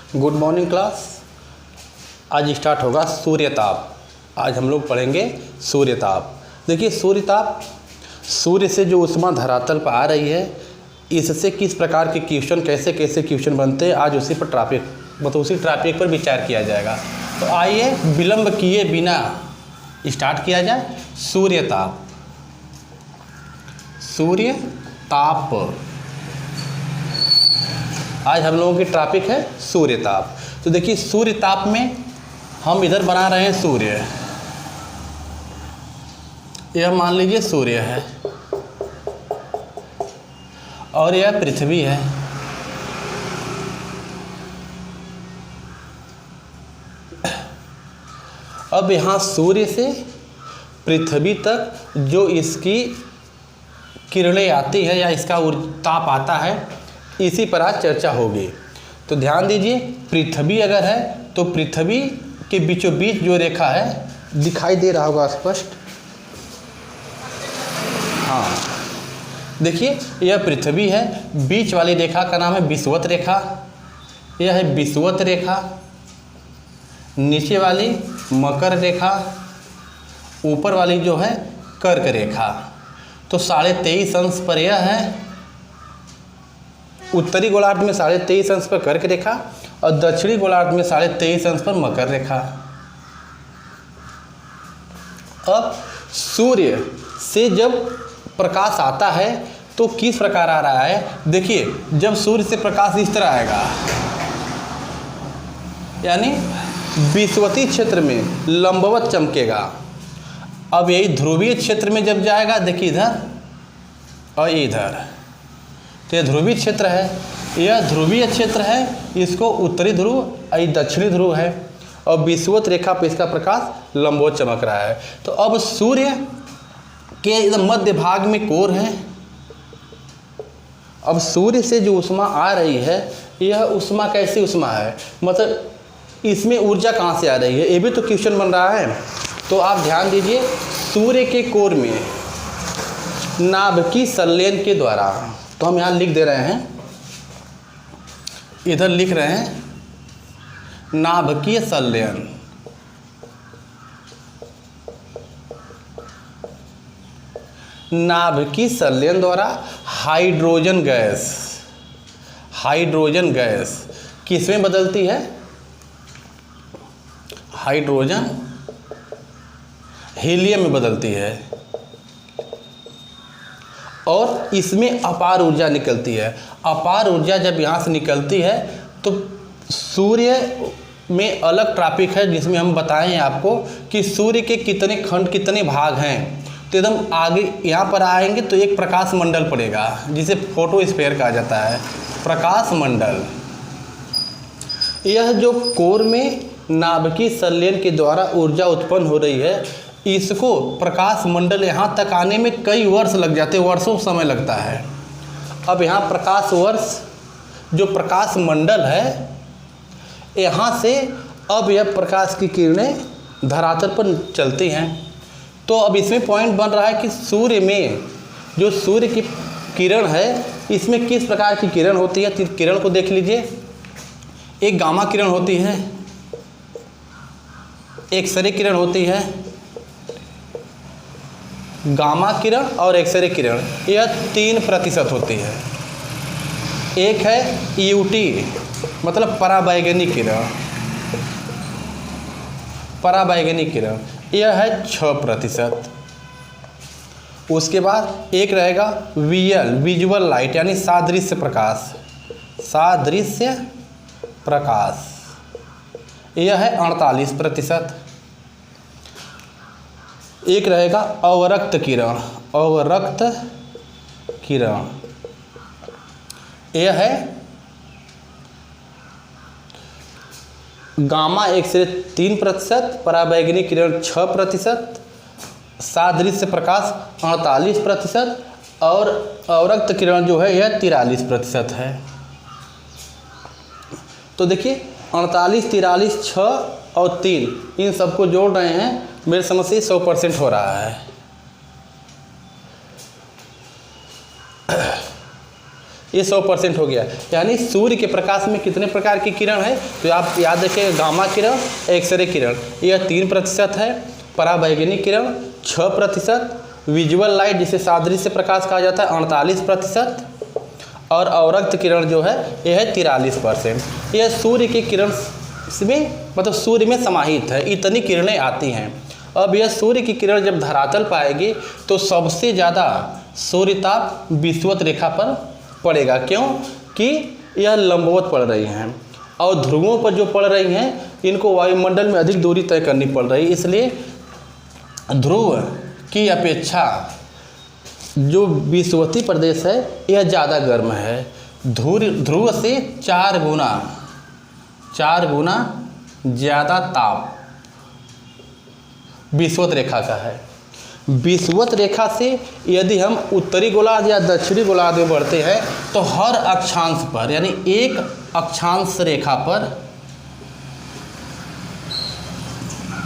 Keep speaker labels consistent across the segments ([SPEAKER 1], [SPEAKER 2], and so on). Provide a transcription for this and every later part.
[SPEAKER 1] Good morning class. आज start होगा सूर्यताप। आज हम लोग पढ़ेंगे सूर्यताप। देखिए सूर्यताप, सूर्य से जो ऊष्मा धरातल पर आ रही है, इससे किस प्रकार के क्वेश्चन, कैसे कैसे क्वेश्चन बनते हैं, आज उसी पर उसी टॉपिक पर विचार किया जाएगा। तो आइए विलंब किए बिना स्टार्ट किया जाए। सूर्यताप। सूर्यताप आज हम लोगों की टॉपिक है सूर्यताप। तो देखिए सूर्यताप में हम इधर बना रहे हैं सूर्य, यह मान लीजिए सूर्य है और यह पृथ्वी है। अब यहाँ सूर्य से पृथ्वी तक जो इसकी किरणें आती है या इसका ताप आता है, इसी पर आज चर्चा होगी। तो ध्यान दीजिए, पृथ्वी अगर है तो पृथ्वी के बीचों बीच जो रेखा है, दिखाई दे रहा होगा स्पष्ट। हाँ देखिए, यह पृथ्वी है, बीच वाली रेखा का नाम है विषुवत रेखा। यह है विषुवत रेखा। नीचे वाली मकर रेखा, ऊपर वाली जो है कर्क रेखा। तो 23.5 अंश पर यह है उत्तरी गोलार्ध में, 23.5 अंश पर कर्क रेखा और दक्षिणी गोलार्ध में 23.5 अंश पर मकर रेखा। अब सूर्य से जब प्रकाश आता है तो किस प्रकार आ रहा है, देखिए जब सूर्य से प्रकाश इस तरह आएगा, यानी विषुवतीय क्षेत्र में लंबवत चमकेगा। अब यही ध्रुवीय क्षेत्र में जब जाएगा, देखिए इधर और इधर, तो यह ध्रुवीय क्षेत्र है, यह ध्रुवीय क्षेत्र है, इसको उत्तरी ध्रुव और दक्षिणी ध्रुव है, और विषुवत रेखा पर इसका प्रकाश लंबवत चमक रहा है। तो अब सूर्य के एकदम मध्य भाग में कोर है। अब सूर्य से जो ऊष्मा आ रही है, यह ऊष्मा कैसी ऊष्मा है, मतलब इसमें ऊर्जा कहाँ से आ रही है, ये भी तो क्वेश्चन बन रहा है। तो आप ध्यान दीजिए, सूर्य के कोर में नाभिकीय संलयन के द्वारा, तो हम यहाँ लिख दे रहे हैं, इधर लिख रहे हैं नाभिकीय संलयन। नाभिकीय संलयन द्वारा हाइड्रोजन गैस किसमें बदलती है, हाइड्रोजन हीलियम में बदलती है, और इसमें अपार ऊर्जा निकलती है। अपार ऊर्जा जब यहाँ से निकलती है तो सूर्य में अलग टॉपिक है जिसमें हम बताएं आपको कि सूर्य के कितने खंड, कितने भाग हैं। तो एकदम आगे यहाँ पर आएंगे तो एक प्रकाश मंडल पड़ेगा, जिसे फोटोस्फीयर कहा जाता है, प्रकाश मंडल। यह जो कोर में नाभिकीय संलयन के द्वारा ऊर्जा उत्पन्न हो रही है, इसको प्रकाश मंडल यहाँ तक आने में कई वर्ष लग जाते हैं, वर्षों समय लगता है। अब यहाँ प्रकाश वर्ष, जो प्रकाश मंडल है, यहाँ से अब यह प्रकाश की किरणें धरातल पर चलती हैं। तो अब इसमें पॉइंट बन रहा है कि सूर्य में जो सूर्य की किरण है, इसमें किस प्रकार की किरण होती है। किरण को देख लीजिए, एक गामा किरण होती है, एक्सरे किरण होती है, गामा किरण और एक्सरे किरण, यह 3% होती है। एक है यूटी, मतलब पराबैंगनी किरण, पराबैंगनी किरण, यह है 6%। उसके बाद एक रहेगा वीएल, विजुअल लाइट, यानी सादृश्य प्रकाश, सादृश्य प्रकाश, यह है 48%। एक रहेगा अवरक्त किरण, अवरक्त किरण, यह है गामा एक्सरे 3%, पराबैंगनी किरण 6%, सादृश्य प्रकाश 48% और अवरक्त किरण जो है यह 43% है। तो देखिए 48, 43, 6 और 3, इन सबको जोड़ रहे हैं, मेरे समझ से 100% हो रहा है। ये 100% हो गया। यानी सूर्य के प्रकाश में कितने प्रकार की किरण है, तो आप याद रखिएगा, गामा किरण, एक्सरे किरण यह 3% है, पराबैंगनी किरण 6%, विजुअल लाइट जिसे सादृश्य प्रकाश कहा जाता है 48%, और अवरक्त किरण जो है यह है 43%। यह सूर्य की किरण में मतलब सूर्य में समाहित है, इतनी किरणें आती हैं। अब यह सूर्य की किरण जब धरातल पाएगी तो सबसे ज़्यादा सूर्यताप विषुवत रेखा पर पड़ेगा, क्यों कि यह लंबवत पड़ रही हैं और ध्रुवों पर जो पड़ रही हैं इनको वायुमंडल में अधिक दूरी तय करनी पड़ रही है, इसलिए ध्रुव की अपेक्षा जो विषुवती प्रदेश है यह ज़्यादा गर्म है। ध्रुव से 4 गुना ज़्यादा ताप विषुवत रेखा का है। विषुवत रेखा से यदि हम उत्तरी गोलार्ध या दक्षिणी गोलार्ध में बढ़ते हैं तो हर अक्षांश पर यानी एक अक्षांश रेखा पर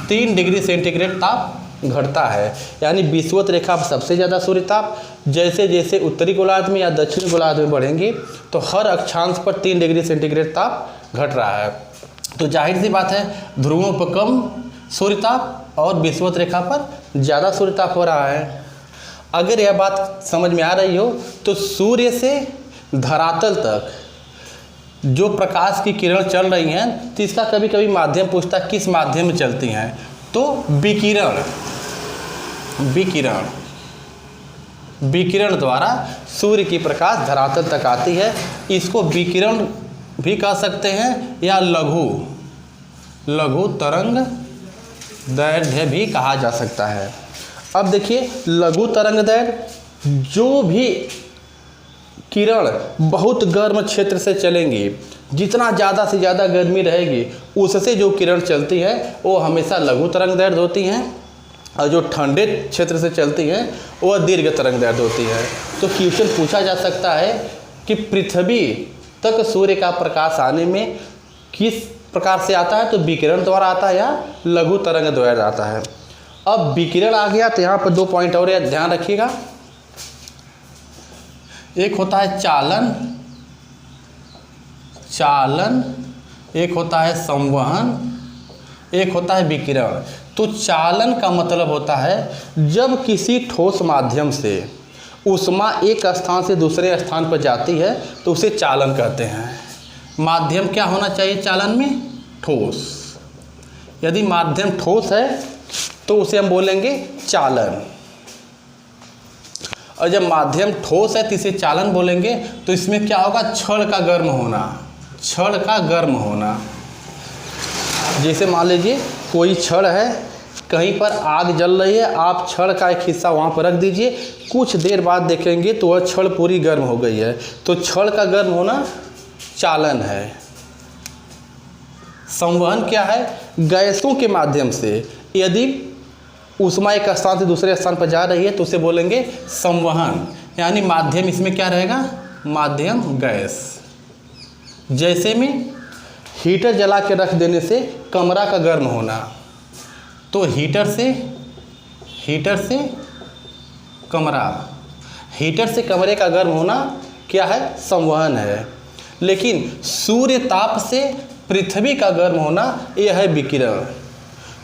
[SPEAKER 1] 3 डिग्री सेंटीग्रेड ताप घटता है। यानी विषुवत रेखा पर सबसे ज़्यादा सूर्यताप, जैसे जैसे उत्तरी गोलार्ध में या दक्षिणी गोलार्ध में बढ़ेंगे तो हर अक्षांश पर 3 डिग्री सेंटीग्रेड ताप घट रहा है। तो जाहिर सी बात है ध्रुवों पर कम सूर्यताप और विषुवत रेखा पर ज़्यादा सूर्यताप हो रहा है। अगर यह बात समझ में आ रही हो तो सूर्य से धरातल तक जो प्रकाश की किरण चल रही हैं तो इसका कभी कभी माध्यम पूछता है किस माध्यम में चलती हैं, तो विकिरण द्वारा सूर्य की प्रकाश धरातल तक आती है। इसको विकिरण भी कह सकते हैं या लघु तरंग दैर्घ्य भी कहा जा सकता है। अब देखिए लघु तरंग दैर्घ्य, जो भी किरण बहुत गर्म क्षेत्र से चलेंगी, जितना ज़्यादा से ज़्यादा गर्मी रहेगी उससे जो किरण चलती है वो हमेशा लघु तरंग दैर्घ्य होती हैं, और जो ठंडे क्षेत्र से चलती हैं वह दीर्घ तरंग दैर्घ्य होती है। तो क्वेश्चन पूछा जा सकता है कि पृथ्वी तक सूर्य का प्रकाश आने में किस प्रकार से आता है, तो विकिरण द्वारा आता है या लघु तरंग द्वारा आता है। अब विकिरण आ गया तो यहाँ पर 2 पॉइंट और ध्यान रखिएगा। एक होता है चालन, एक होता है संवहन, एक होता है विकिरण। तो चालन का मतलब होता है जब किसी ठोस माध्यम से ऊष्मा एक स्थान से दूसरे स्थान पर जाती है तो उसे चालन कहते हैं। माध्यम क्या होना चाहिए चालन में? ठोस। यदि माध्यम ठोस है तो उसे हम बोलेंगे चालन, और जब माध्यम ठोस है तो इसे चालन बोलेंगे। तो इसमें क्या होगा? छड़ का गर्म होना। जैसे मान लीजिए कोई छड़ है, कहीं पर आग जल रही है, आप छड़ का एक हिस्सा वहाँ पर रख दीजिए, कुछ देर बाद देखेंगे तो वह छड़ पूरी गर्म हो गई है। तो छड़ का गर्म होना चालन है। संवहन क्या है? गैसों के माध्यम से यदि ऊष्मा एक स्थान से दूसरे स्थान पर जा रही है तो उसे बोलेंगे संवहन। यानी माध्यम इसमें क्या रहेगा? माध्यम गैस। जैसे में हीटर जला के रख देने से कमरा का गर्म होना, तो हीटर से कमरे का गर्म होना क्या है? संवहन है। लेकिन सूर्य ताप से पृथ्वी का गर्म होना यह है विकिरण।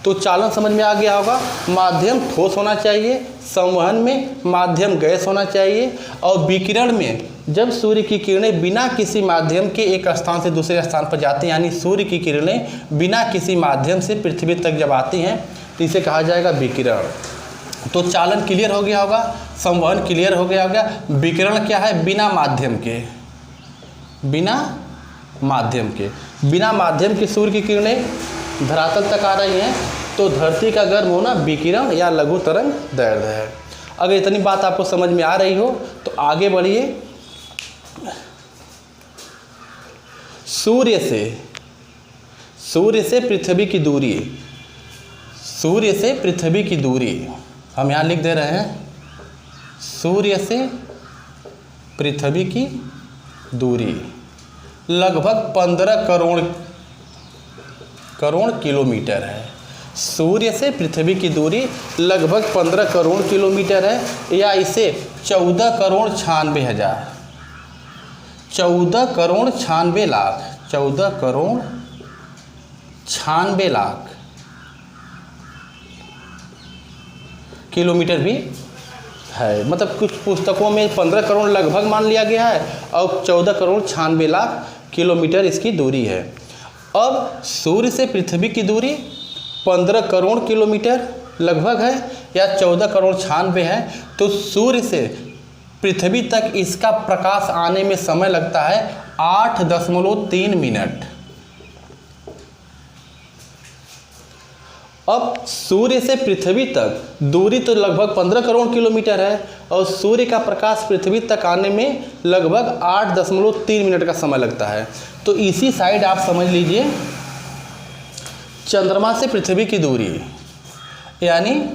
[SPEAKER 1] तो चालन समझ में आ गया होगा। माध्यम ठोस होना चाहिए, संवहन में माध्यम गैस होना चाहिए, और विकिरण में जब सूर्य की किरणें बिना किसी माध्यम के एक स्थान से दूसरे स्थान पर जाती हैं, यानी सूर्य की किरणें बिना किसी माध्यम से पृथ्वी तक जब आती हैं तो इसे कहा जाएगा विकिरण। तो चालन क्लियर हो गया होगा, संवहन क्लियर हो गया होगा। विकिरण क्या है? बिना माध्यम के सूर्य की किरणें धरातल तक आ रही हैं तो धरती का गर्म होना विकिरण या लघु तरंग दैर्घ्य है। अगर इतनी बात आपको समझ में आ रही हो तो आगे बढ़िए। सूर्य से पृथ्वी की दूरी हम यहाँ लिख दे रहे हैं। सूर्य से पृथ्वी की दूरी लगभग 15 करोड़ किलोमीटर है। सूर्य से पृथ्वी की दूरी लगभग 15 करोड़ किलोमीटर है, या इसे 14 करोड़ 96 हज़ार 14 करोड़ 96 लाख, 14 करोड़ 96 लाख किलोमीटर भी है। मतलब कुछ पुस्तकों में 15 करोड़ लगभग मान लिया गया है और 14 करोड़ 96 लाख किलोमीटर इसकी दूरी है। अब सूर्य से पृथ्वी की दूरी 15 करोड़ किलोमीटर लगभग है या 14 करोड़ 96 है, तो सूर्य से पृथ्वी तक इसका प्रकाश आने में समय लगता है 8.3 मिनट। अब सूर्य से पृथ्वी तक दूरी तो लगभग 15 करोड़ किलोमीटर है और सूर्य का प्रकाश पृथ्वी तक आने में लगभग 8.3 मिनट का समय लगता है। तो इसी साइड आप समझ लीजिए चंद्रमा से पृथ्वी की दूरी, यानी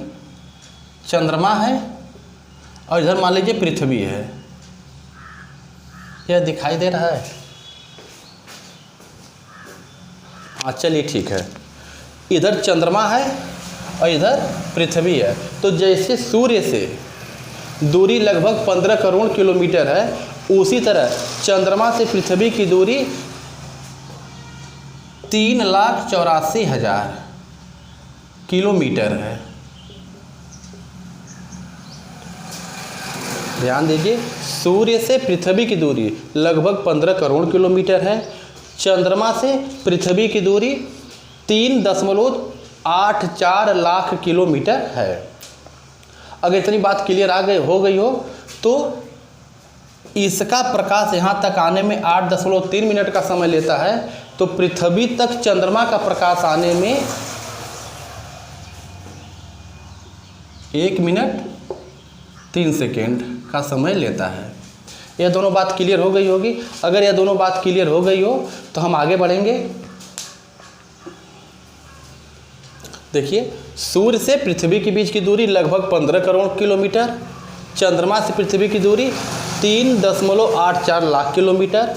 [SPEAKER 1] चंद्रमा है और इधर मान लीजिए पृथ्वी है। यह दिखाई दे रहा है? हाँ चलिए ठीक है। इधर चंद्रमा है और इधर पृथ्वी है। तो जैसे सूर्य से दूरी लगभग 15 करोड़ किलोमीटर है, उसी तरह चंद्रमा से पृथ्वी की दूरी 3,84,000 किलोमीटर है। ध्यान दीजिए, सूर्य से पृथ्वी की दूरी लगभग 15 करोड़ किलोमीटर है, चंद्रमा से पृथ्वी की दूरी 3.84 लाख किलोमीटर है। अगर इतनी बात क्लियर हो गई हो तो इसका प्रकाश यहाँ तक आने में 8.3 मिनट का समय लेता है, तो पृथ्वी तक चंद्रमा का प्रकाश आने में 1 मिनट 3 सेकेंड का समय लेता है। यह दोनों बात क्लियर हो गई होगी। अगर यह दोनों बात क्लियर हो गई हो तो हम आगे बढ़ेंगे। देखिए, सूर्य से पृथ्वी के बीच की दूरी लगभग 15 करोड़ किलोमीटर, चंद्रमा से पृथ्वी की दूरी 3.84 लाख किलोमीटर,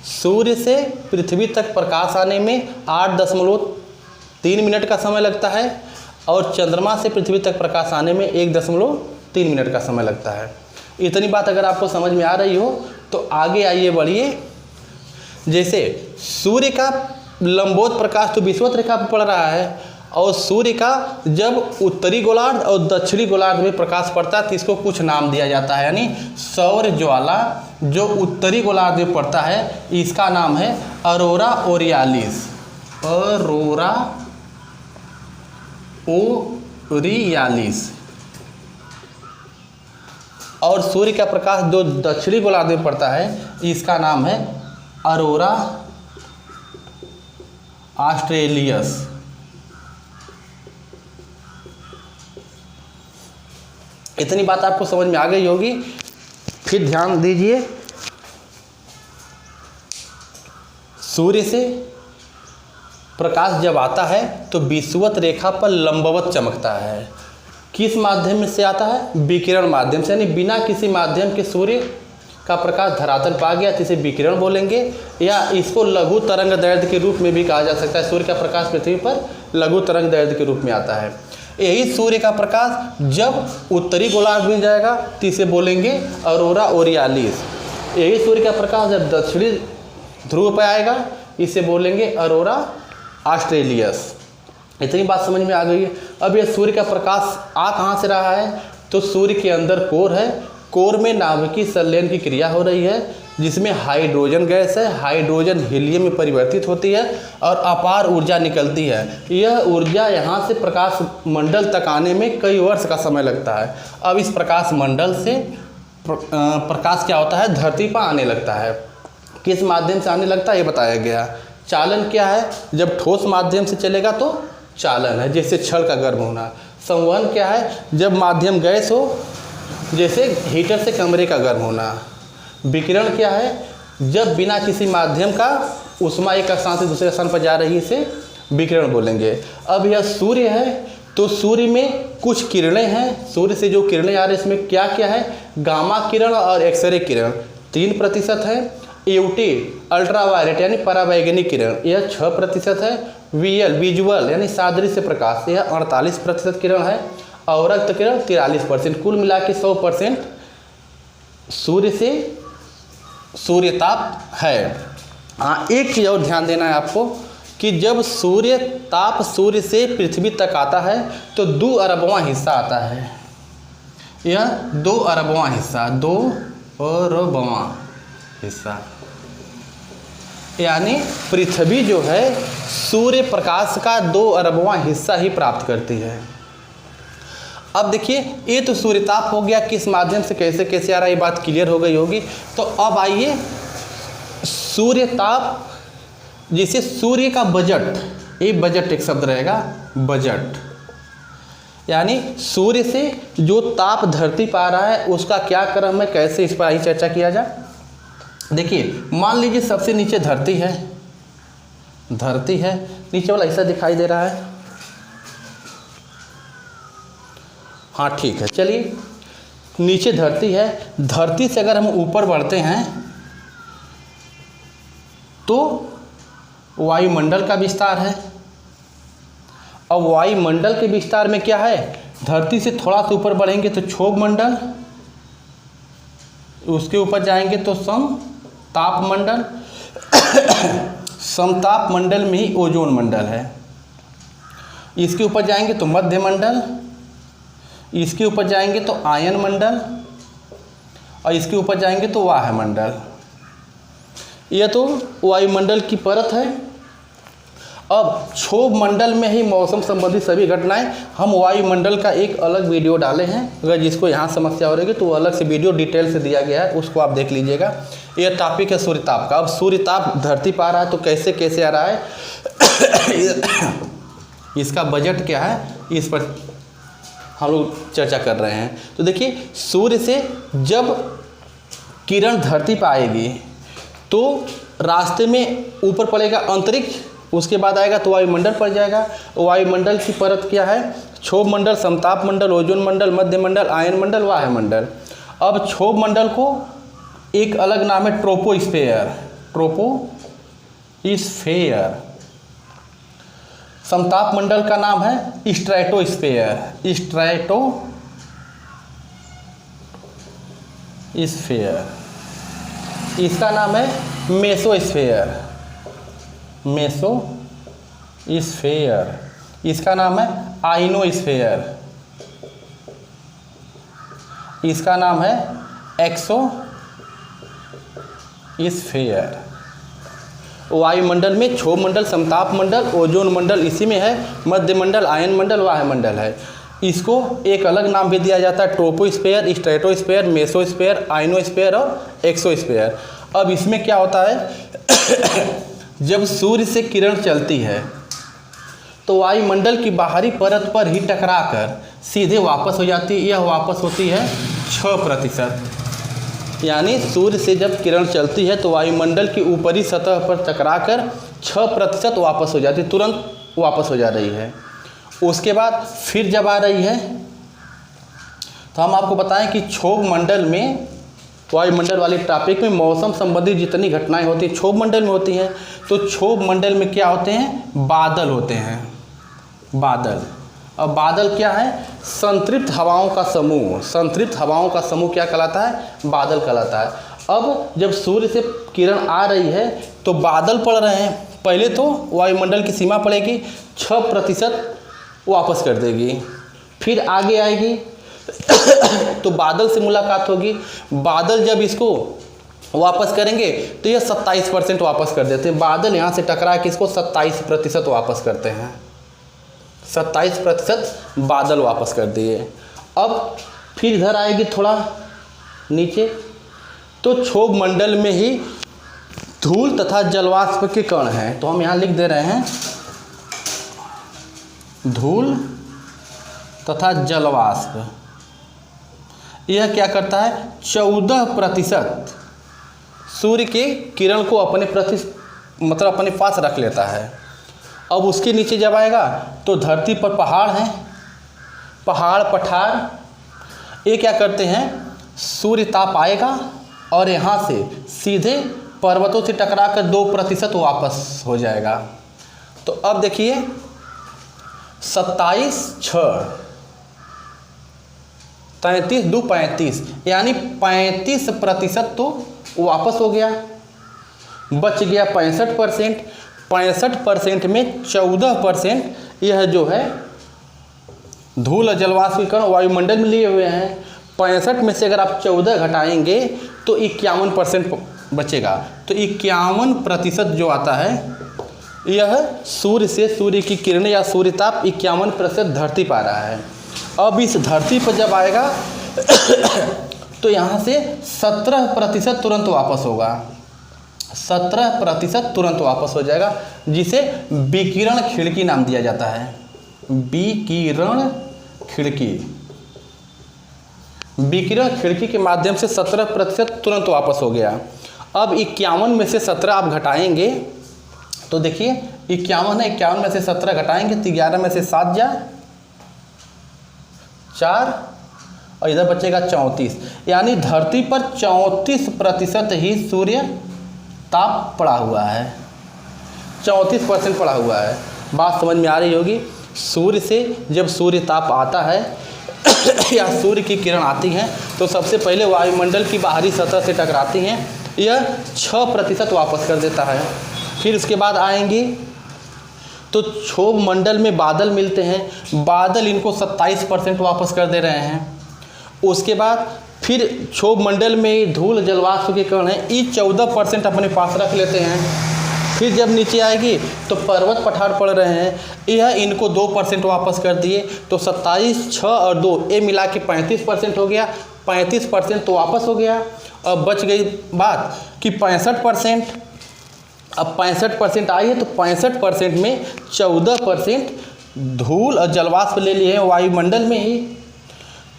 [SPEAKER 1] सूर्य से पृथ्वी तक प्रकाश आने में 8.3 मिनट का समय लगता है और चंद्रमा से पृथ्वी तक प्रकाश आने में 1.3 मिनट का समय लगता है। इतनी बात अगर आपको समझ में आ रही हो तो आगे आइए बढ़िए। जैसे सूर्य का लंबवत प्रकाश तो विषुवत रेखा पर पड़ रहा है और सूर्य का जब उत्तरी गोलार्ध और दक्षिणी गोलार्ध में प्रकाश पड़ता है तो इसको कुछ नाम दिया जाता है, यानी सौर ज्वाला जो उत्तरी गोलार्ध में पड़ता है इसका नाम है अरोरा ओरियालिस। अरोरा ओरियालिस। और सूर्य का प्रकाश जो दक्षिणी गोलार्ध में पड़ता है इसका नाम है अरोरा ऑस्ट्रेलियस। इतनी बात आपको समझ में आ गई होगी। फिर ध्यान दीजिए, सूर्य से प्रकाश जब आता है तो विषुवत रेखा पर लंबवत चमकता है। किस माध्यम से आता है? विकिरण माध्यम से, यानी बिना किसी माध्यम के सूर्य का प्रकाश धरातल पा गया तो इसे विकिरण बोलेंगे, या इसको लघु तरंग दैर्ध्य के रूप में भी कहा जा सकता है। सूर्य का प्रकाश पृथ्वी पर लघु तरंग दैर्ध्य के रूप में आता है। यही सूर्य का प्रकाश जब उत्तरी गोलार्ध में जाएगा तो इसे बोलेंगे अरोरा ओरियालिस। यही सूर्य का प्रकाश जब दक्षिणी ध्रुव पर आएगा इसे बोलेंगे अरोरा ऑस्ट्रेलियस। इतनी बात समझ में आ गई है। अब यह सूर्य का प्रकाश आ कहाँ से रहा है? तो सूर्य के अंदर कोर है, कोर में नाभिकीय संलयन की क्रिया हो रही है जिसमें हाइड्रोजन गैस है, हाइड्रोजन हीलियम में परिवर्तित होती है और अपार ऊर्जा निकलती है। यह ऊर्जा यहाँ से प्रकाश मंडल तक आने में कई वर्ष का समय लगता है। अब इस प्रकाश मंडल से प्रकाश क्या होता है? धरती पर आने लगता है। किस माध्यम से आने लगता है ये बताया गया। चालन क्या है? जब ठोस माध्यम से चलेगा तो चालन है, जैसे छड़ का गर्म होना। संवहन क्या है? जब माध्यम गैस हो, जैसे हीटर से कमरे का गर्म होना। विकिरण क्या है? जब बिना किसी माध्यम का ऊष्मा एक स्थान से दूसरे स्थान पर जा रही है, इसे विकिरण बोलेंगे। अब यह सूर्य है तो सूर्य में कुछ किरणें हैं। सूर्य से जो किरणें आ रही है इसमें क्या क्या है? गामा किरण और एक्सरे किरण 3% है। यूटी अल्ट्रावायलेट यानी परावैंगनिक किरण यह 6% है। वीएल विजुअल यानी सादृश्य प्रकाश यह 48% किरण है और रक्त किरण 43%। कुल मिला के 100% सूर्य से सूर्य ताप है। हाँ, एक चीज़ और ध्यान देना है आपको कि जब सूर्य ताप सूर्य से पृथ्वी तक आता है तो 2 अरबवां हिस्सा आता है। यह 2 अरबवां हिस्सा, 2 अरबवां हिस्सा, यानी पृथ्वी जो है सूर्य प्रकाश का 2 अरबवां हिस्सा ही प्राप्त करती है। अब देखिए, ये तो सूर्य ताप हो गया, किस माध्यम से कैसे कैसे आ रहा है ये बात क्लियर हो गई होगी। तो अब आइए सूर्य ताप, जिसे सूर्य का बजट, ये बजट एक शब्द रहेगा, बजट, यानी सूर्य से जो ताप धरती पा रहा है उसका क्या क्रम है, कैसे, इस पर ही चर्चा किया जाए। देखिए, मान लीजिए सबसे नीचे धरती है, धरती है, नीचे वाला हिस्सा दिखाई दे रहा है। हाँ ठीक है, चलिए नीचे धरती है, धरती से अगर हम ऊपर बढ़ते हैं तो वायुमंडल का विस्तार है। अब वायुमंडल के विस्तार में क्या है, धरती से थोड़ा सा ऊपर बढ़ेंगे तो क्षोभ मंडल, उसके ऊपर जाएंगे तो समताप मंडल, समताप मंडल में ही ओजोन मंडल है। इसके ऊपर जाएंगे तो मध्य मंडल, इसके ऊपर जाएंगे तो आयन मंडल, और इसके ऊपर जाएंगे तो वायुमंडल। यह तो वायुमंडल की परत है। अब क्षोभ मंडल में ही मौसम संबंधी सभी घटनाएं, हम वायुमंडल का एक अलग वीडियो डाले हैं, अगर जिसको यहाँ समस्या हो रही है तो वो अलग से वीडियो डिटेल से दिया गया है, उसको आप देख लीजिएगा। यह टॉपिक है सूर्यताप का। अब सूर्यताप धरती पा रहा है तो कैसे कैसे आ रहा है इसका बजट क्या है, इस पर हम लोग चर्चा कर रहे हैं। तो देखिए, सूर्य से जब किरण धरती पर आएगी तो रास्ते में ऊपर पड़ेगा अंतरिक्ष, उसके बाद आएगा तो वायुमंडल पड़ जाएगा। वायुमंडल की परत क्या है, क्षोभ मंडल, समताप मंडल, ओजोन मंडल, मध्य मंडल, आयन मंडल, वायुमंडल। अब क्षोभ मंडल को एक अलग नाम है ट्रोपोस्फेयर, ट्रोपोस्फेयर। समताप मंडल का नाम है स्ट्रेटोस्फेयर, स्ट्रेटोस्फेयर। इसका नाम है मेसोस्फेयर, मेसोस्फेयर। इसका नाम है आइनोस्फेयर, इसका नाम है एक्सोस्फेयर। वायुमंडल में क्षोभ मंडल, समताप मंडल, ओजोन मंडल इसी में है, मध्य मंडल, आयन मंडल, वायुमंडल है। इसको एक अलग नाम भी दिया जाता है, ट्रोपोस्फेयर, स्ट्रेटोस्फेयर, मेसोस्फेयर, आइनोस्फेयर और एक्सोस्फेयर। अब इसमें क्या होता है जब सूर्य से किरण चलती है तो वायुमंडल की बाहरी परत पर ही टकराकर सीधे वापस हो जाती है। यह वापस होती है 6%, यानी सूर्य से जब किरण चलती है तो वायुमंडल की ऊपरी सतह पर टकराकर 6% वापस हो जाती है, तुरंत वापस हो जा रही है। उसके बाद फिर जब आ रही है तो हम आपको बताएं कि क्षोभ मंडल में, वायुमंडल वाले टॉपिक में मौसम संबंधी जितनी घटनाएं होती हैं क्षोभ मंडल में होती हैं। तो क्षोभ मंडल में क्या होते हैं, बादल होते हैं, बादल। अब बादल क्या है, संतृप्त हवाओं का समूह। संतृप्त हवाओं का समूह क्या कहलाता है, बादल कहलाता है। अब जब सूर्य से किरण आ रही है तो बादल पड़ रहे हैं, पहले तो वायुमंडल की सीमा पड़ेगी, 6% वापस कर देगी, फिर आगे आएगी तो बादल से मुलाकात होगी। बादल जब इसको वापस करेंगे तो यह 27% वापस कर देते हैं। बादल यहाँ से टकरा के इसको 27% वापस करते हैं, 27% बादल वापस कर दिए। अब फिर इधर आएगी थोड़ा नीचे तो क्षोभ मंडल में ही धूल तथा जलवाष्प के कण हैं। तो हम यहाँ लिख दे रहे हैं धूल तथा जलवाष्प। यह क्या करता है, 14% सूर्य के किरण को अपने अपने पास रख लेता है। अब उसके नीचे जब आएगा तो धरती पर पहाड़ हैं, पहाड़ पठार, ये क्या करते हैं, सूर्य ताप आएगा और यहाँ से सीधे पर्वतों से टकराकर 2% वापस हो जाएगा। तो अब देखिए 27×6 33 2 35, यानी 35% तो वापस हो गया, बच गया 65%। 65% में 14% यह जो है धूल और जलवाष्प के कण वायुमंडल में लिए हुए हैं। 65 में से अगर आप 14 घटाएंगे तो 51% बचेगा। तो 51% जो आता है यह सूर्य से, सूर्य की किरणें या सूर्य ताप 51% धरती पा रहा है। अब इस धरती पर जब आएगा तो यहाँ से 17% तुरंत वापस होगा। 17% तुरंत वापस हो जाएगा, जिसे विकिरण खिड़की नाम दिया जाता है। विकिरण खिड़की, विकिरण खिड़की के माध्यम से 17% तुरंत वापस हो गया। अब 51 में से 17 आप घटाएंगे तो देखिए 51 है, 51 में से 17 घटाएंगे तो 11 में से 7 जा 4 और इधर बचेगा 34। यानी धरती पर 34% ही सूर्य ताप पड़ा हुआ है। 34% पड़ा हुआ है। बात समझ में आ रही होगी। सूर्य से जब सूर्य ताप आता है या सूर्य की किरण आती हैं तो सबसे पहले वायुमंडल की बाहरी सतह से टकराती हैं, यह 6% वापस कर देता है। फिर उसके बाद आएंगी तो क्षोभ मंडल में बादल मिलते हैं, बादल इनको 27% वापस कर दे रहे हैं। उसके बाद फिर क्षोभ मंडल में धूल जलवाष्प के कण हैं, ये 14% अपने पास रख लेते हैं। फिर जब नीचे आएगी तो पर्वत पठार पड़ रहे हैं, यह इनको 2% वापस कर दिए, तो 27, 6 और 2 ये मिला के 35% हो गया। 35% तो वापस हो गया। अब बच गई बात कि 65%। अब 65% आई है तो 65% में 14% धूल और जलवाष्प ले लिए हैं वायुमंडल में ही।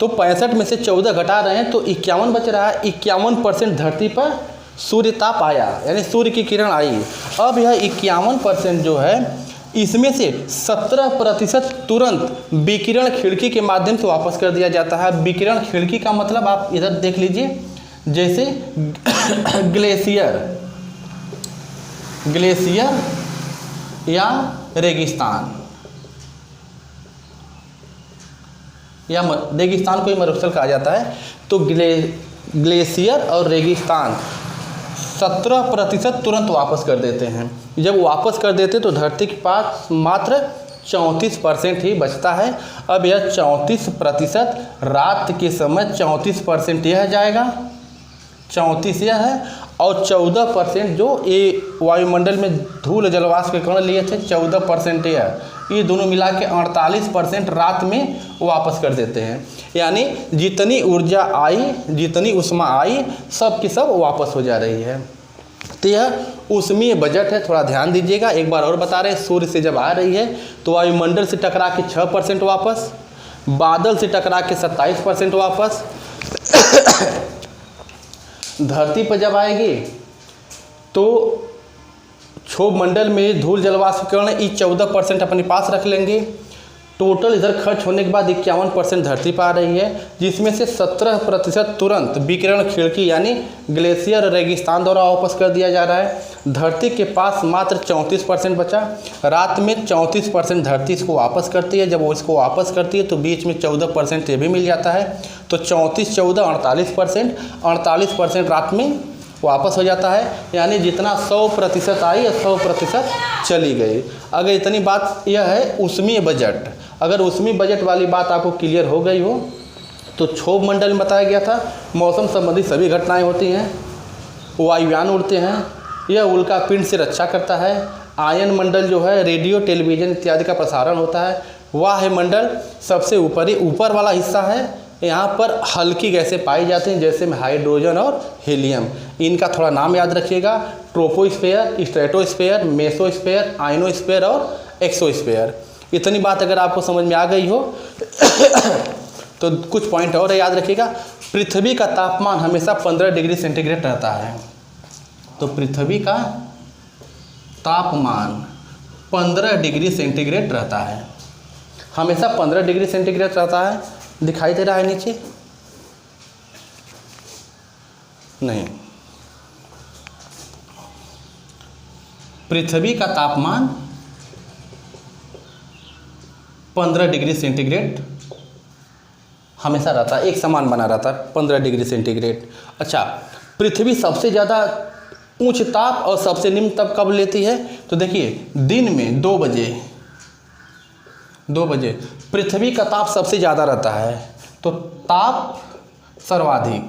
[SPEAKER 1] तो 65 में से 14 घटा रहे हैं तो 51 बच रहा है। 51% धरती पर सूर्य ताप आया, यानी सूर्य की किरण आई। अब यह 51% जो है इसमें से 17% तुरंत विकिरण खिड़की के माध्यम से वापस कर दिया जाता है। विकिरण खिड़की का मतलब आप इधर देख लीजिए, जैसे ग्लेशियर या रेगिस्तान, या रेगिस्तान को ही मरुस्थल कहा जाता है। तो ग्लेशियर और रेगिस्तान 17% तुरंत वापस कर देते हैं। जब वापस कर देते तो धरती के पास मात्र 34% ही बचता है। अब यह 34% रात के समय 34% यह जाएगा, 34 यह है, और 14% जो ये वायुमंडल में धूल जलवाष्प के कण लिए थे 14% यह, ये दोनों मिला के 48% रात में वापस कर देते हैं। यानी जितनी ऊर्जा आई, जितनी ऊष्मा आई, सब की सब वापस हो जा रही है। तो यह ऊष्मीय बजट है, थोड़ा ध्यान दीजिएगा। एक बार और बता रहे हैं, सूर्य से जब आ रही है तो वायुमंडल से टकरा के 6% वापस, बादल से टकरा के 27% वापस, धरती पर जब आएगी तो क्षोभ मंडल में धूल जलवाष्प कण ये 14% अपने पास रख लेंगे। टोटल इधर खर्च होने के बाद 51% धरती पर आ रही है, जिसमें से 17% तुरंत विकिरण खिड़की यानी ग्लेशियर और रेगिस्तान द्वारा वापस कर दिया जा रहा है। धरती के पास मात्र 34% बचा। रात में 34% धरती इसको वापस करती है। जब वो इसको वापस करती है तो बीच में 14% ये भी मिल जाता है। तो 34, 14, 48%, 48% रात में वापस हो जाता है। यानी जितना 100% आई या 100% चली गई। अगर इतनी बात यह है ऊष्मीय बजट। अगर ऊष्मीय बजट वाली बात आपको क्लियर हो गई हो तो क्षोभ मंडल में बताया गया था मौसम संबंधी सभी घटनाएं होती हैं। वायुयान उड़ते हैं, यह उल्का पिंड से रक्षा करता है। आयन मंडल जो है रेडियो, टेलीविज़न इत्यादि का प्रसारण होता है। वायुमंडल सबसे ऊपर वाला हिस्सा है, यहाँ पर हल्की गैसें पाई जाती हैं, जैसे में हाइड्रोजन और हीलियम। इनका थोड़ा नाम याद रखिएगा, ट्रोपोस्फेयर, स्ट्रेटोस्फेयर, मेसोस्फेयर, आयनोस्फेयर और एक्सोस्फेयर। इतनी बात अगर आपको समझ में आ गई हो तो कुछ पॉइंट और याद रखिएगा। पृथ्वी का तापमान हमेशा 15 डिग्री सेंटीग्रेड रहता है। तो पृथ्वी का तापमान 15 डिग्री सेंटीग्रेड रहता है, हमेशा 15 डिग्री सेंटीग्रेड रहता है। दिखाई दे रहा है नीचे? नहीं। पृथ्वी का तापमान 15 डिग्री सेंटीग्रेड हमेशा रहता है, एक समान बना रहता है 15 डिग्री सेंटीग्रेड। अच्छा, पृथ्वी सबसे ज़्यादा उच्च ताप और सबसे निम्न ताप कब लेती है? तो देखिए दिन में 2 बजे पृथ्वी का ताप सबसे ज़्यादा रहता है। तो ताप सर्वाधिक,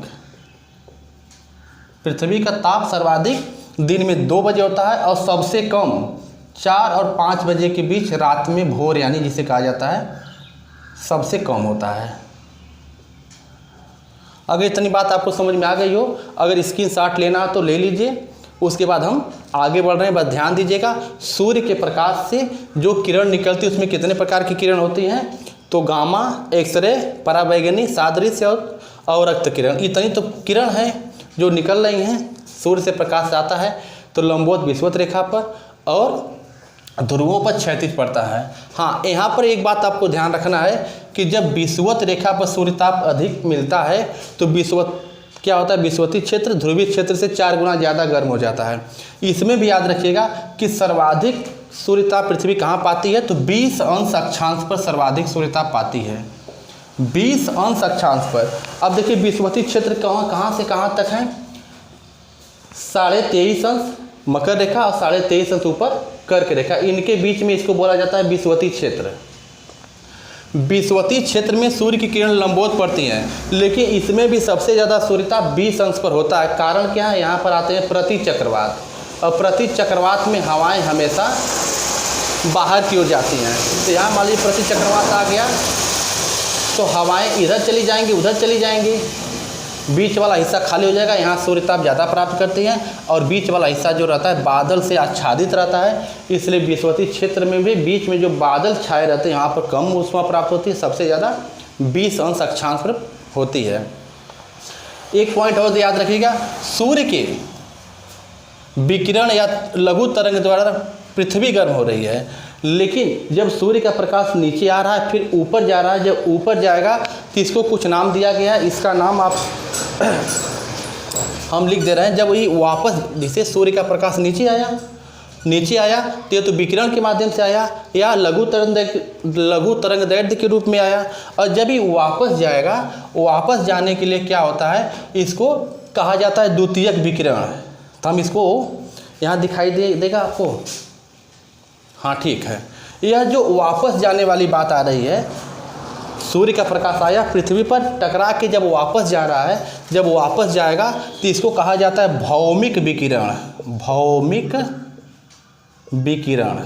[SPEAKER 1] पृथ्वी का ताप सर्वाधिक दिन में 2 बजे होता है और सबसे कम 4 और 5 बजे के बीच रात में भोर यानी जिसे कहा जाता है सबसे कम होता है। अगर इतनी बात आपको समझ में आ गई हो, अगर स्क्रीनशॉट लेना हो तो ले लीजिए। उसके बाद हम आगे बढ़ रहे हैं, बस ध्यान दीजिएगा। सूर्य के प्रकाश से जो किरण निकलती है उसमें कितने प्रकार की किरण होती हैं? तो गामा, एक्सरे, पराबैंगनी, सादृश्य और रक्त किरण, इतनी तो किरण है जो निकल रही हैं। सूर्य से प्रकाश आता है तो लंबवत विषुवत रेखा पर और ध्रुवों पर क्षैतिज पड़ता है। हाँ, यहाँ पर एक बात आपको ध्यान रखना है कि जब विषुवत रेखा पर सूर्य ताप अधिक मिलता है तो विषुवत क्या होता है? विषुवतीय क्षेत्र ध्रुवीय क्षेत्र से 4 गुना ज़्यादा गर्म हो जाता है। इसमें भी याद रखिएगा कि सर्वाधिक सूर्यताप पृथ्वी कहाँ पाती है? तो 20 अंश अक्षांश पर सर्वाधिक सूर्यताप पाती है, 20 अंश अक्षांश पर। अब देखिए विषुवतीय क्षेत्र कहाँ से कहाँ तक है? 23.5 अंश मकर रेखा और 23.5 अंश ऊपर कर्क रेखा, इनके बीच में इसको बोला जाता है विषुवतीय क्षेत्र। विषुवतीय क्षेत्र में सूर्य की किरण लंबवत पड़ती हैं, लेकिन इसमें भी सबसे ज़्यादा सूर्यताप 20 अंश पर होता है। कारण क्या है? यहाँ पर आते हैं प्रति चक्रवात, और प्रति चक्रवात में हवाएं हमेशा बाहर की ओर जाती हैं। तो यहाँ मान लीजिए प्रति चक्रवात आ गया तो हवाएं इधर चली जाएंगी, उधर चली जाएंगी, बीच वाला हिस्सा खाली हो जाएगा। यहाँ सूर्यताप ज़्यादा प्राप्त करती हैं और बीच वाला हिस्सा जो रहता है बादल से आच्छादित रहता है, इसलिए विषुवतीय क्षेत्र में भी बीच में जो बादल छाए रहते हैं यहाँ पर कम ऊष्मा प्राप्त होती है, सबसे ज़्यादा 20 अंश अक्षांश पर होती है। एक पॉइंट और याद रखिएगा, सूर्य के विकिरण या लघु तरंग द्वारा पृथ्वी गर्म हो रही है, लेकिन जब सूर्य का प्रकाश नीचे आ रहा है फिर ऊपर जा रहा है, जब ऊपर जाएगा तो इसको कुछ नाम दिया गया है। इसका नाम आप हम लिख दे रहे हैं। जब ये वापस जैसे सूर्य का प्रकाश नीचे आया तो ये तो विकिरण के माध्यम से आया या लघु तरंग दैर्ध्य के रूप में आया, और जब ये वापस जाएगा, वापस जाने के लिए क्या होता है? इसको कहा जाता है द्वितीयक विकिरण। तो हम इसको यहाँ दिखाई देगा आपको। हाँ ठीक है, यह जो वापस जाने वाली बात आ रही है, सूर्य का प्रकाश आया पृथ्वी पर टकरा के जब वापस जा रहा है, जब वापस जाएगा तो इसको कहा जाता है भौमिक विकिरण। भौमिक विकिरण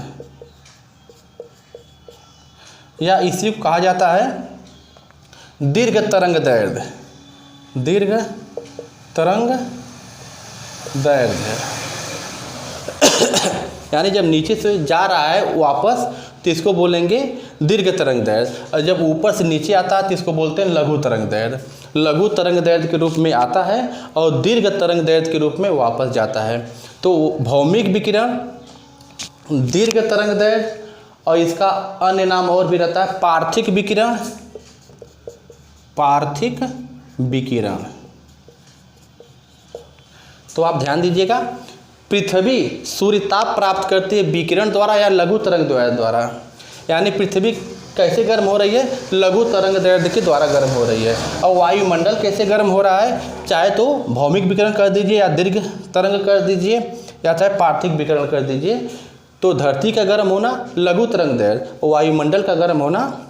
[SPEAKER 1] या इसी को कहा जाता है दीर्घ तरंग दैर्ध्य। दीर्घ तरंग दैर्ध्य यानी जब नीचे से जा रहा है वापस तो इसको बोलेंगे दीर्घ तरंग दैर्ध्य, और जब ऊपर से नीचे आता है तो इसको बोलते हैं लघु तरंग दैर्ध्य। लघु तरंग दैर्ध्य के रूप में आता है और दीर्घ तरंग दैर्ध्य के रूप में वापस जाता है। तो भौमिक विकिरण, दीर्घ तरंग दैर्ध्य, और इसका अन्य नाम और भी रहता है पार्थिक विकिरण। पार्थिक विकिरण। तो आप ध्यान दीजिएगा, पृथ्वी सूर्यताप प्राप्त करती है विकिरण द्वारा या लघु तरंग द्वारा। यानी पृथ्वी कैसे गर्म हो रही है? लघु तरंग दैर्ध्य के द्वारा गर्म हो रही है। और वायुमंडल कैसे गर्म हो रहा है? चाहे तो भौमिक विकिरण कर दीजिए या दीर्घ तरंग कर दीजिए या चाहे पार्थिक विकिरण कर दीजिए। तो धरती का गर्म होना लघु तरंग दैर्ध्य, वायुमंडल का गर्म होना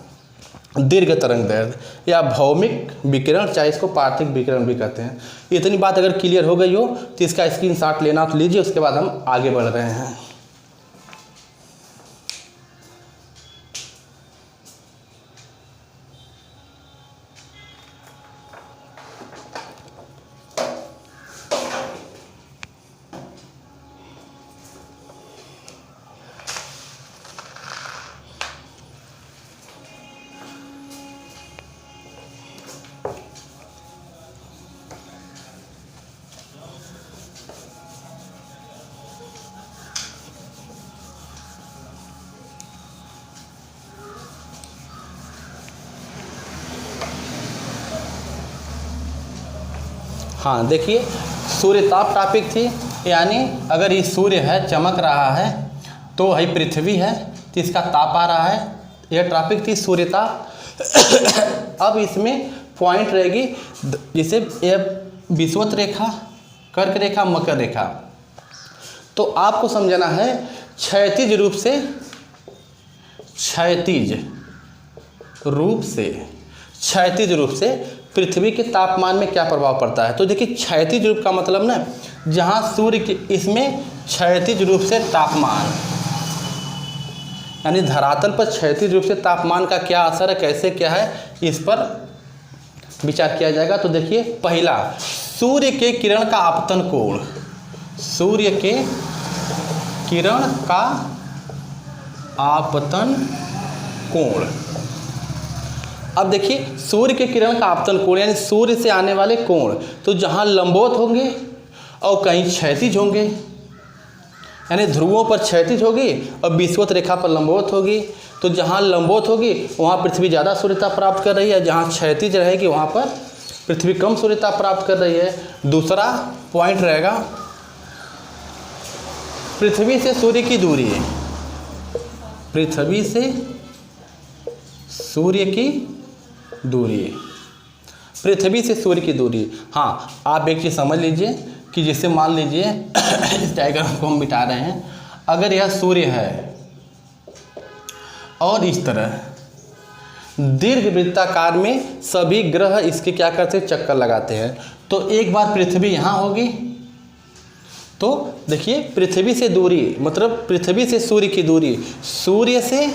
[SPEAKER 1] दीर्घ तरंग दैर्ध्य या भौमिक विकिरण, चाहे इसको पार्थिक विकिरण भी कहते हैं। इतनी बात अगर क्लियर हो गई हो तो इसका स्क्रीनशॉट लेना तो लीजिए, उसके बाद हम आगे बढ़ रहे हैं। हाँ देखिए, सूर्यताप टॉपिक थी, यानी अगर ये सूर्य है चमक रहा है तो वही पृथ्वी है तो इसका ताप आ रहा है, यह टॉपिक थी सूर्यताप। अब इसमें पॉइंट रहेगी, जैसे यह विषुवत रेखा कर्क रेखा, मकर रेखा। तो आपको समझना है क्षैतिज रूप से पृथ्वी के तापमान में क्या प्रभाव पड़ता है। तो देखिए क्षैतिज रूप का मतलब ना, जहाँ सूर्य के इसमें क्षैतिज रूप से तापमान, यानी धरातल पर क्षैतिज रूप से तापमान का क्या असर है, कैसे क्या है, इस पर विचार किया जाएगा। तो देखिए पहला, सूर्य के किरण का आपतन कोण, सूर्य के किरण का आपतन कोण। अब देखिए सूर्य के किरण का आपतन कोण यानी सूर्य से आने वाले कोण, तो जहाँ लंबवत होंगे और कहीं क्षैतिज होंगे, यानी ध्रुवों पर क्षैतिज होगी और विषुवत रेखा पर लंबवत होगी। तो जहाँ लंबवत होगी वहाँ पृथ्वी ज़्यादा सूर्यता प्राप्त कर रही है, जहाँ क्षैतिज रहेगी वहाँ पर पृथ्वी कम सूर्यता प्राप्त कर रही है। दूसरा पॉइंट रहेगा पृथ्वी से सूर्य की दूरी, पृथ्वी से सूर्य की दूरी, पृथ्वी से सूर्य की दूरी। हाँ, आप एक चीज़ समझ लीजिए कि जैसे मान लीजिए इस डायग्राम को हम मिटा रहे हैं, अगर यह सूर्य है और इस तरह दीर्घ वृत्ताकार में सभी ग्रह इसके क्या करते हैं, चक्कर लगाते हैं। तो एक बार पृथ्वी यहाँ होगी, तो देखिए पृथ्वी से दूरी मतलब पृथ्वी से सूर्य की दूरी, सूर्य से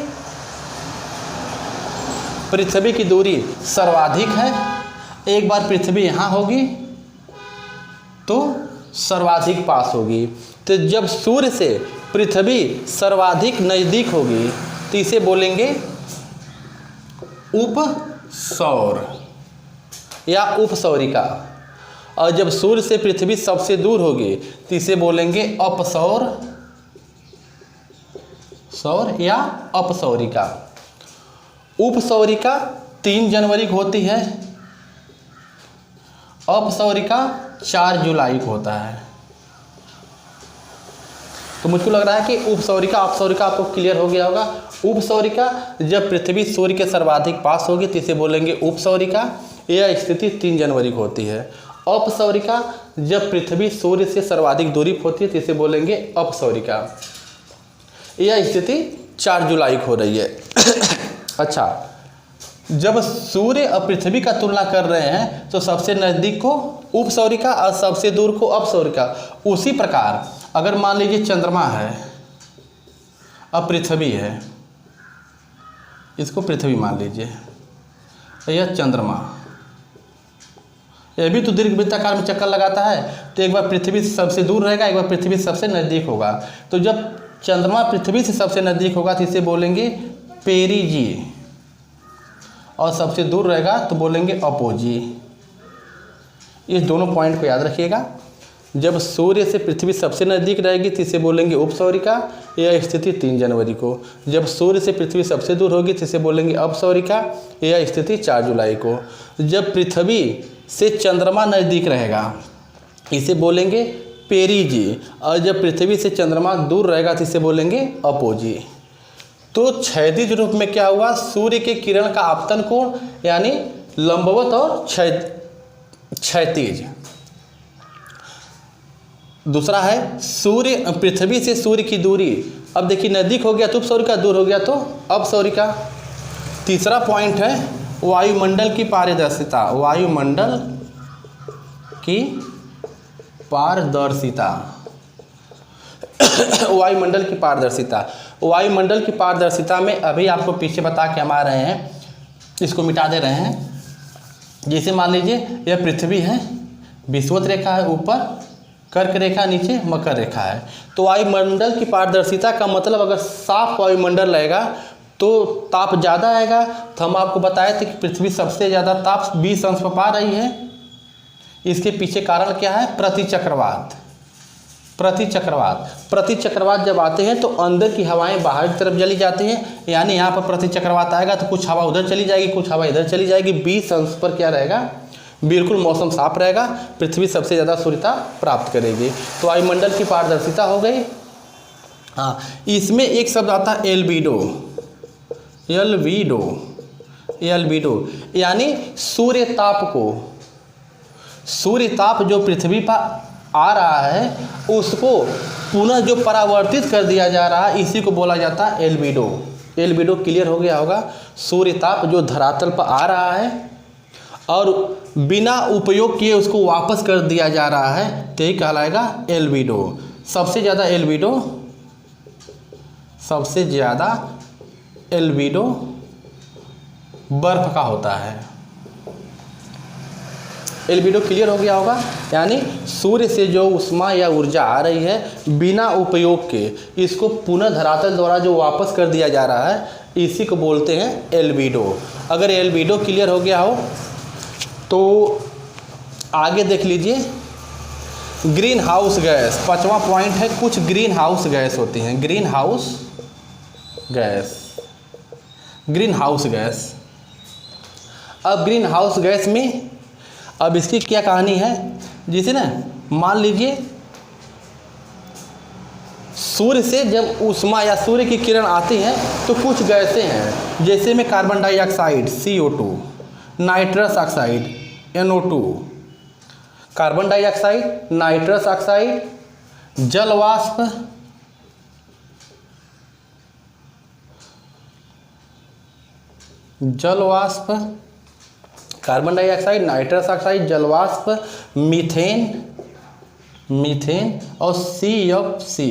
[SPEAKER 1] पृथ्वी की दूरी सर्वाधिक है। एक बार पृथ्वी यहाँ होगी तो सर्वाधिक पास होगी। तो जब सूर्य से पृथ्वी सर्वाधिक नज़दीक होगी तो इसे बोलेंगे उपसौर या उपसौरिका, और जब सूर्य से पृथ्वी सबसे दूर होगी तो इसे बोलेंगे अपसौर या अपसौरिका। उपसौरिका 3 जनवरी को होती है, अपसौरिका 4 जुलाई को होता है। तो मुझको लग रहा है कि उपसौरिका अपसौरिका आपको क्लियर हो गया होगा। उपसौरिका जब पृथ्वी सूर्य के सर्वाधिक पास होगी तो इसे बोलेंगे उपसौरिका, यह स्थिति 3 जनवरी को होती है। अपसौरिका जब पृथ्वी सूर्य से सर्वाधिक दूरी पर होती है तो इसे बोलेंगे अपसौरिका, यह स्थिति 4 जुलाई को हो रही है। अच्छा, जब सूर्य और पृथ्वी का तुलना कर रहे हैं तो सबसे नज़दीक को उपसौरिका और सबसे दूर को अपसौरिका। उसी प्रकार अगर मान लीजिए चंद्रमा है और पृथ्वी है, इसको पृथ्वी मान लीजिए, यह चंद्रमा, यह भी तो दीर्घ वृत्ताकार में चक्कर लगाता है। तो एक बार पृथ्वी से सबसे दूर रहेगा, एक बार पृथ्वी से सबसे नज़दीक होगा। तो जब चंद्रमा पृथ्वी से सबसे नज़दीक होगा तो इसे बोलेंगे पेरिजी, और सबसे दूर रहेगा तो बोलेंगे अपोजी। इस दोनों पॉइंट को याद रखिएगा। जब सूर्य से पृथ्वी सबसे नज़दीक रहेगी तो इसे बोलेंगे उपसौरिका, यह स्थिति 3 जनवरी को। जब सूर्य से पृथ्वी सबसे दूर होगी तो इसे बोलेंगे अपसौरिका, यह स्थिति 4 जुलाई को। जब पृथ्वी से चंद्रमा नज़दीक रहेगा इसे बोलेंगे पेरिजी, और जब पृथ्वी से चंद्रमा दूर रहेगा तो इसे बोलेंगे अपोजी। तो क्षैतिज रूप में क्या हुआ, सूर्य के किरण का आपतन कोण यानी लंबवत और क्षैतिज। दूसरा है सूर्य पृथ्वी से सूर्य की दूरी, अब देखिए नज़दीक हो गया तो उपसौरिका, दूर हो गया तो अपसौरिका। तीसरा पॉइंट है वायुमंडल की पारदर्शिता, वायुमंडल की पारदर्शिता। वायुमंडल की पारदर्शिता, वायुमंडल की पारदर्शिता में अभी आपको पीछे बता के हम आ रहे हैं, इसको मिटा दे रहे हैं। जैसे मान लीजिए यह पृथ्वी है, विषुवत रेखा है ऊपर, कर्क रेखा नीचे, मकर रेखा है। तो वायुमंडल की पारदर्शिता का मतलब अगर साफ वायुमंडल रहेगा तो ताप ज़्यादा आएगा। तो हम आपको बताए थे कि पृथ्वी सबसे ज़्यादा ताप 20 अंश पर पा रही है। इसके पीछे कारण क्या है, प्रतिचक्रवात। प्रतिचक्रवात जब आते हैं तो अंदर की हवाएं बाहर की तरफ चली जाती हैं, यानी यहाँ पर प्रतिचक्रवात आएगा तो कुछ हवा उधर चली जाएगी, कुछ हवा इधर चली जाएगी। 20 अंश पर क्या रहेगा, बिल्कुल मौसम साफ रहेगा, पृथ्वी सबसे ज़्यादा सूर्यता प्राप्त करेगी। तो वायुमंडल की पारदर्शिता हो गई। हाँ, इसमें एक शब्द आता है एल्बिडो, यानी सूर्य ताप जो पृथ्वी पर आ रहा है उसको पुनः जो परावर्तित कर दिया जा रहा है, इसी को बोला जाता है एल्बिडो। एल्बिडो क्लियर हो गया होगा। सूर्य ताप जो धरातल पर आ रहा है और बिना उपयोग किए उसको वापस कर दिया जा रहा है, तो यही कहलाएगा एल्बिडो। सबसे ज़्यादा एल्बिडो बर्फ का होता है। एल्बिडो क्लियर हो गया होगा। यानी सूर्य से जो ऊष्मा या ऊर्जा आ रही है बिना उपयोग के, इसको पुनः धरातल द्वारा जो वापस कर दिया जा रहा है, इसी को बोलते हैं एल्बिडो। अगर एल्बिडो क्लियर हो गया हो तो आगे देख लीजिए। ग्रीन हाउस गैस 5वां पॉइंट है। कुछ ग्रीन हाउस गैस होती हैं। Green house gas. अब ग्रीन हाउस गैस में अब इसकी क्या कहानी है, जिसे ना मान लीजिए सूर्य से जब ऊष्मा या सूर्य की किरण आती हैं तो कुछ गैसें हैं, जैसे में carbon dioxide CO2, nitrous oxide NO2, carbon dioxide, nitrous oxide, जल वाष्प, कार्बन डाइऑक्साइड, नाइट्रस ऑक्साइड, जल वाष्प, मीथेन और CFC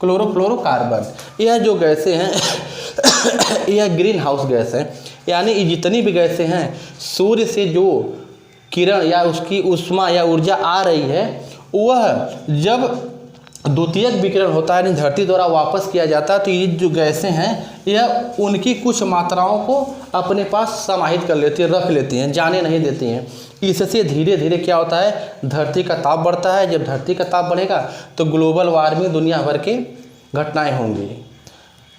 [SPEAKER 1] क्लोरोफ्लोरोकार्बन। यह जो गैसें हैं यह ग्रीन हाउस गैस है। यानी ये जितनी भी गैसें हैं, सूर्य से जो किरण या उसकी ऊष्मा या ऊर्जा आ रही है, वह जब द्वितीयक विकिरण होता है यानी धरती द्वारा वापस किया जाता है, तो ये जो गैसें हैं यह उनकी कुछ मात्राओं को अपने पास समाहित कर लेती हैं, रख लेती हैं, जाने नहीं देती हैं। इससे धीरे धीरे क्या होता है, धरती का ताप बढ़ता है। जब धरती का ताप बढ़ेगा तो ग्लोबल वार्मिंग दुनिया भर के घटनाएं होंगी।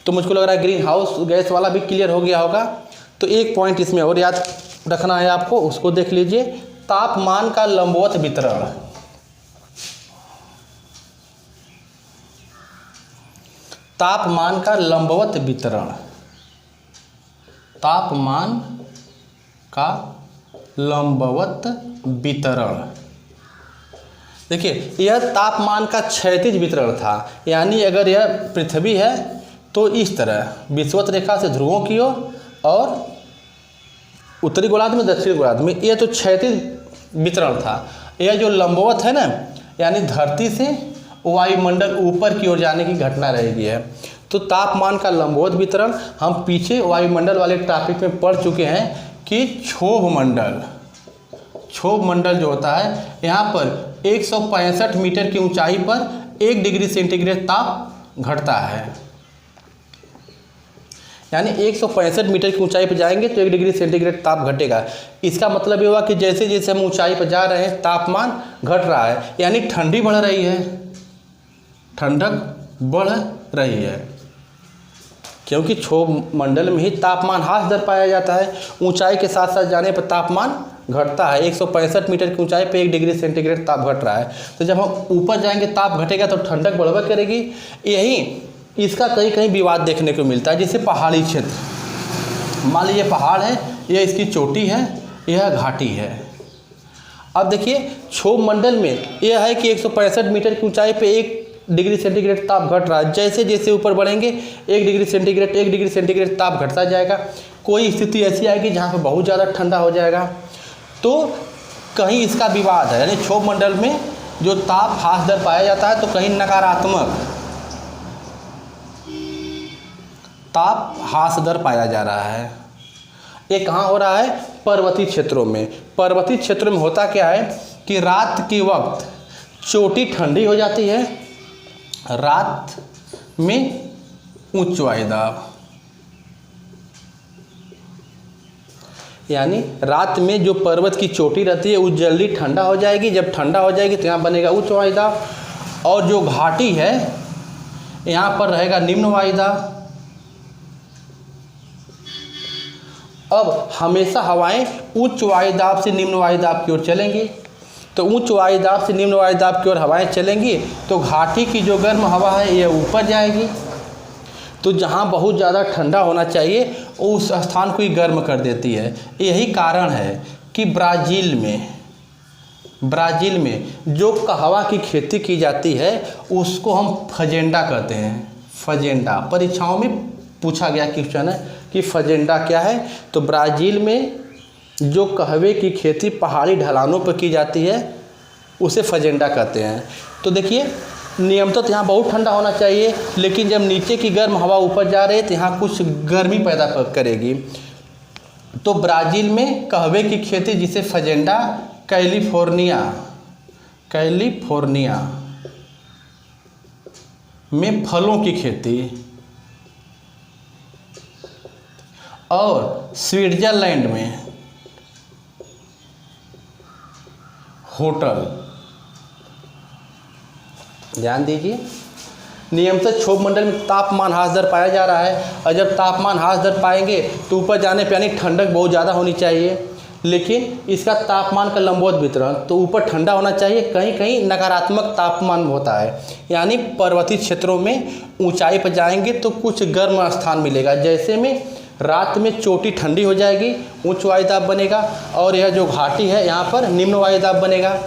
[SPEAKER 1] तो मुझको लग रहा है ग्रीन हाउस गैस वाला भी क्लियर हो गया होगा। तो एक पॉइंट इसमें और याद रखना है आपको, उसको देख लीजिए। तापमान का लंबवत वितरण। तापमान का लंबवत वितरण। तापमान का लंबवत वितरण। देखिए, यह तापमान का क्षैतिज वितरण था। यानी अगर यह पृथ्वी है तो इस तरह विषुवत रेखा से ध्रुवों की ओर और उत्तरी गोलार्ध में, दक्षिणी गोलार्ध में, यह तो क्षैतिज वितरण था। यह जो लंबवत है ना, यानी धरती से वायुमंडल ऊपर की ओर जाने की घटना रहेगी है। तो तापमान का लंबवत वितरण हम पीछे वायुमंडल वाले टॉपिक में पढ़ चुके हैं कि क्षोभ मंडल जो होता है, यहाँ पर 165 मीटर की ऊंचाई पर 1 डिग्री सेंटीग्रेड ताप घटता है। यानी 165 मीटर की ऊंचाई पर जाएंगे तो 1 डिग्री सेंटीग्रेड ताप घटेगा। इसका मतलब ये हुआ कि जैसे जैसे हम ऊंचाई पर जा रहे हैं तापमान घट रहा है, यानी ठंडी बढ़ रही है, ठंडक बढ़ रही है, क्योंकि क्षोभ मंडल में ही तापमान ह्रास दर पाया जाता है। ऊंचाई के साथ साथ जाने पर तापमान घटता है। 165 मीटर की ऊंचाई पे 1 डिग्री सेंटीग्रेड ताप घट रहा है। तो जब हम ऊपर जाएंगे ताप घटेगा तो ठंडक बढ़ करेगी। यही इसका कहीं कहीं विवाद देखने को मिलता है। जैसे पहाड़ी क्षेत्र, मान लीजिए पहाड़ है, यह इसकी चोटी है, यह घाटी है। अब देखिए क्षोभ मंडल में यह है कि 165 मीटर की ऊंचाई पे 1 डिग्री सेंटीग्रेड ताप घट रहा है। जैसे जैसे ऊपर बढ़ेंगे 1 डिग्री सेंटीग्रेड ताप घटता जाएगा। कोई स्थिति ऐसी आएगी जहाँ पर बहुत ज़्यादा ठंडा हो जाएगा। तो कहीं इसका विवाद है, यानी क्षोभ मंडल में जो ताप ह्रास दर पाया जाता है तो कहीं नकारात्मक ताप ह्रास दर पाया जा रहा है। ये कहाँ हो रहा है? पर्वतीय क्षेत्रों में। पर्वतीय क्षेत्रों में होता क्या है कि रात के वक्त चोटी ठंडी हो जाती है, रात में उच्च वायुदाब, यानी रात में जो पर्वत की चोटी रहती है वो जल्दी ठंडा हो जाएगी। जब ठंडा हो जाएगी तो यहाँ बनेगा उच्च वायुदाब, और जो घाटी है यहाँ पर रहेगा निम्न वायुदाब। अब हमेशा हवाएं उच्च वायुदाब से निम्न वायुदाब की ओर चलेंगी। तो उच्च वायुदाब से निम्न वायुदाब की ओर हवाएं चलेंगी तो घाटी की जो गर्म हवा है यह ऊपर जाएगी। तो जहाँ बहुत ज़्यादा ठंडा होना चाहिए उस स्थान को ही गर्म कर देती है। यही कारण है कि ब्राज़ील में ब्राज़ील में जो कहवा की खेती की जाती है उसको हम फजेंडा कहते हैं। फजेंडा परीक्षाओं में पूछा गया क्वेश्चन है कि फजेंडा क्या है। तो ब्राज़ील में जो कहवे की खेती पहाड़ी ढलानों पर की जाती है उसे फजेंडा कहते हैं। तो देखिए नियमतः तो यहाँ बहुत ठंडा होना चाहिए, लेकिन जब नीचे की गर्म हवा ऊपर जा रही है तो यहाँ कुछ गर्मी पैदा करेगी। तो ब्राज़ील में कहवे की खेती जिसे फजेंडा, कैलिफोर्निया में फलों की खेती और स्विट्जरलैंड में होटल। ध्यान दीजिए, नियमतः क्षोभ मंडल में तापमान ह्रास दर पाया जा रहा है, और जब तापमान ह्रास दर पाएंगे तो ऊपर जाने पर यानी ठंडक बहुत ज़्यादा होनी चाहिए, लेकिन इसका तापमान का लंबवत वितरण, तो ऊपर ठंडा होना चाहिए, कहीं कहीं नकारात्मक तापमान होता है, यानी पर्वतीय क्षेत्रों में ऊंचाई पर जाएंगे तो कुछ गर्म स्थान मिलेगा। जैसे में रात में चोटी ठंडी हो जाएगी, उच्च वायुदाब बनेगा, और यह जो घाटी है यहाँ पर निम्न वायुदाब बनेगा।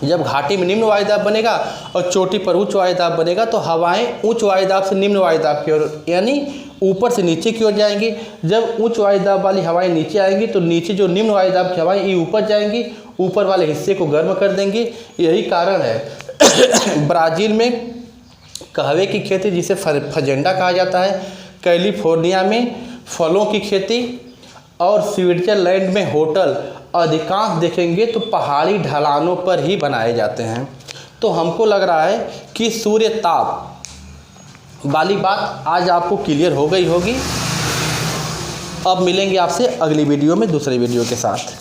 [SPEAKER 1] जब घाटी में निम्न वायुदाब बनेगा और चोटी पर उच्च वायुदाब बनेगा तो हवाएं उच्च वायुदाब से निम्न वायुदाब की ओर यानी ऊपर से नीचे की ओर जाएंगी। जब उच्च वायुदाब वाली हवाएं नीचे आएंगी तो नीचे जो निम्न वायुदाब की हवाएं ये ऊपर जाएंगी, ऊपर वाले हिस्से को गर्म कर देंगी। यही कारण है ब्राज़ील में कहवे की खेती जिसे फजेंडा कहा जाता है, कैलिफोर्निया में फलों की खेती और स्विट्जरलैंड में होटल अधिकांश देखेंगे तो पहाड़ी ढलानों पर ही बनाए जाते हैं। तो हमको लग रहा है कि सूर्य ताप वाली बात आज आपको क्लियर हो गई होगी। अब मिलेंगे आपसे अगली वीडियो में दूसरे वीडियो के साथ।